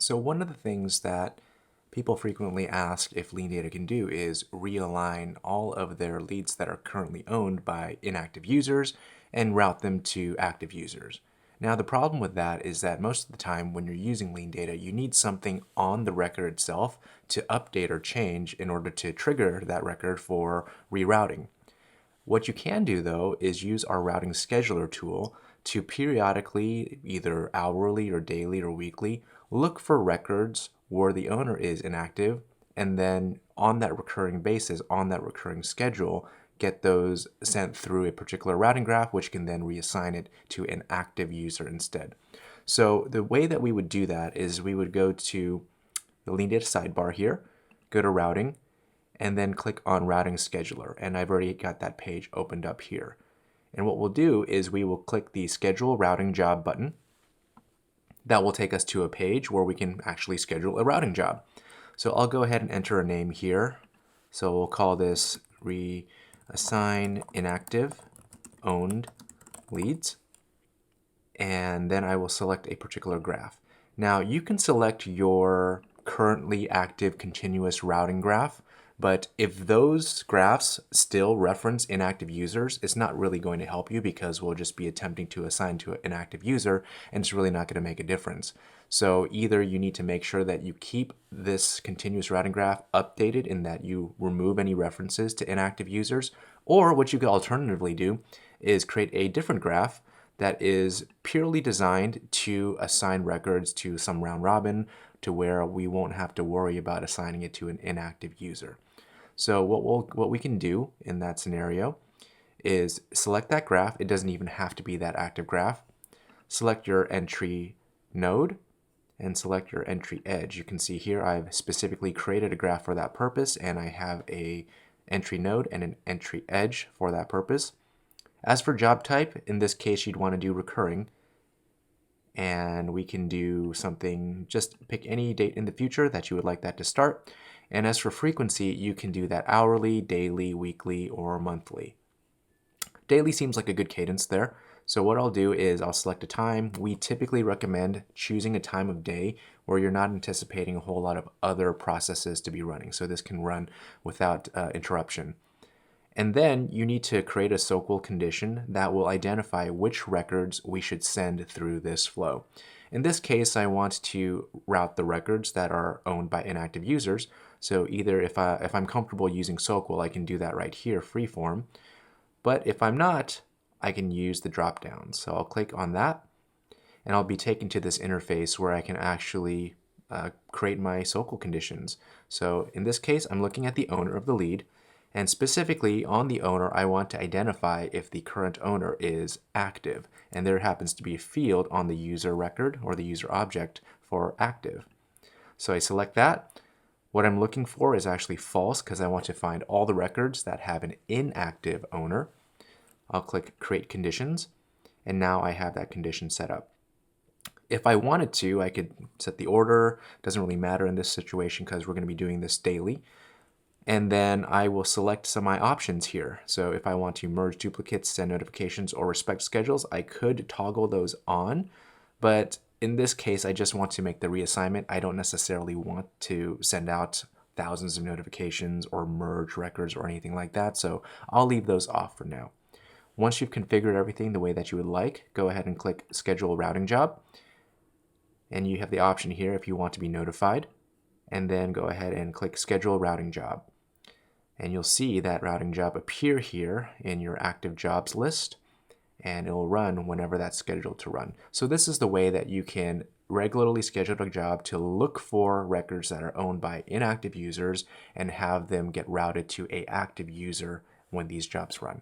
So one of the things that people frequently ask if LeanData can do is realign all of their leads that are currently owned by inactive users and route them to active users. Now the problem with that is that most of the time when you're using LeanData, you need something on the record itself to update or change in order to trigger that record for rerouting. What you can do though is use our routing scheduler tool to periodically, either hourly or daily or weekly, look for records where the owner is inactive, and then on that recurring basis, on that recurring schedule, get those sent through a particular routing graph, which can then reassign it to an active user instead. So the way that we would do that is we would go to the LeanData sidebar here, go to routing, and then click on routing scheduler. And I've already got that page opened up here. And what we'll do is we will click the schedule routing job button. That will take us to a page where we can actually schedule a routing job. So I'll go ahead and enter a name here. So we'll call this Reassign Inactive-Owned Leads. And then I will select a particular graph. Now you can select your currently active continuous routing graph, but if those graphs still reference inactive users, it's not really going to help you because we'll just be attempting to assign to an active user and it's really not going to make a difference. So either you need to make sure that you keep this continuous routing graph updated in that you remove any references to inactive users, or what you could alternatively do is create a different graph that is purely designed to assign records to some round robin to where we won't have to worry about assigning it to an inactive user. So what we can do in that scenario is select that graph. It doesn't even have to be that active graph. Select your entry node and select your entry edge. You can see here I've specifically created a graph for that purpose, and I have a entry node and an entry edge for that purpose. As for job type, in this case you'd want to do recurring, and we can do something, just pick any date in the future that you would like that to start. And as for frequency, you can do that hourly, daily, weekly, or monthly. Daily seems like a good cadence there. So what I'll do is I'll select a time. We typically recommend choosing a time of day where you're not anticipating a whole lot of other processes to be running. So this can run without interruption. And then you need to create a SOQL condition that will identify which records we should send through this flow. In this case, I want to route the records that are owned by inactive users. So either if I'm comfortable using SOQL, I can do that right here, freeform. But if I'm not, I can use the drop-down. So I'll click on that, and I'll be taken to this interface where I can actually create my SOQL conditions. So in this case, I'm looking at the owner of the lead. And specifically on the owner, I want to identify if the current owner is active. And there happens to be a field on the user record or the user object for active. So I select that. What I'm looking for is actually false because I want to find all the records that have an inactive owner. I'll click Create Conditions, and now I have that condition set up. If I wanted to, I could set the order. It doesn't really matter in this situation because we're going to be doing this daily. And then I will select some of my options here. So if I want to merge duplicates, send notifications, or respect schedules, I could toggle those on. But in this case, I just want to make the reassignment. I don't necessarily want to send out thousands of notifications or merge records or anything like that. So I'll leave those off for now. Once you've configured everything the way that you would like, go ahead and click Schedule Routing Job. And you have the option here if you want to be notified. And then go ahead and click Schedule Routing Job. And you'll see that routing job appear here in your active jobs list, and it will run whenever that's scheduled to run. So this is the way that you can regularly schedule a job to look for records that are owned by inactive users and have them get routed to an active user when these jobs run.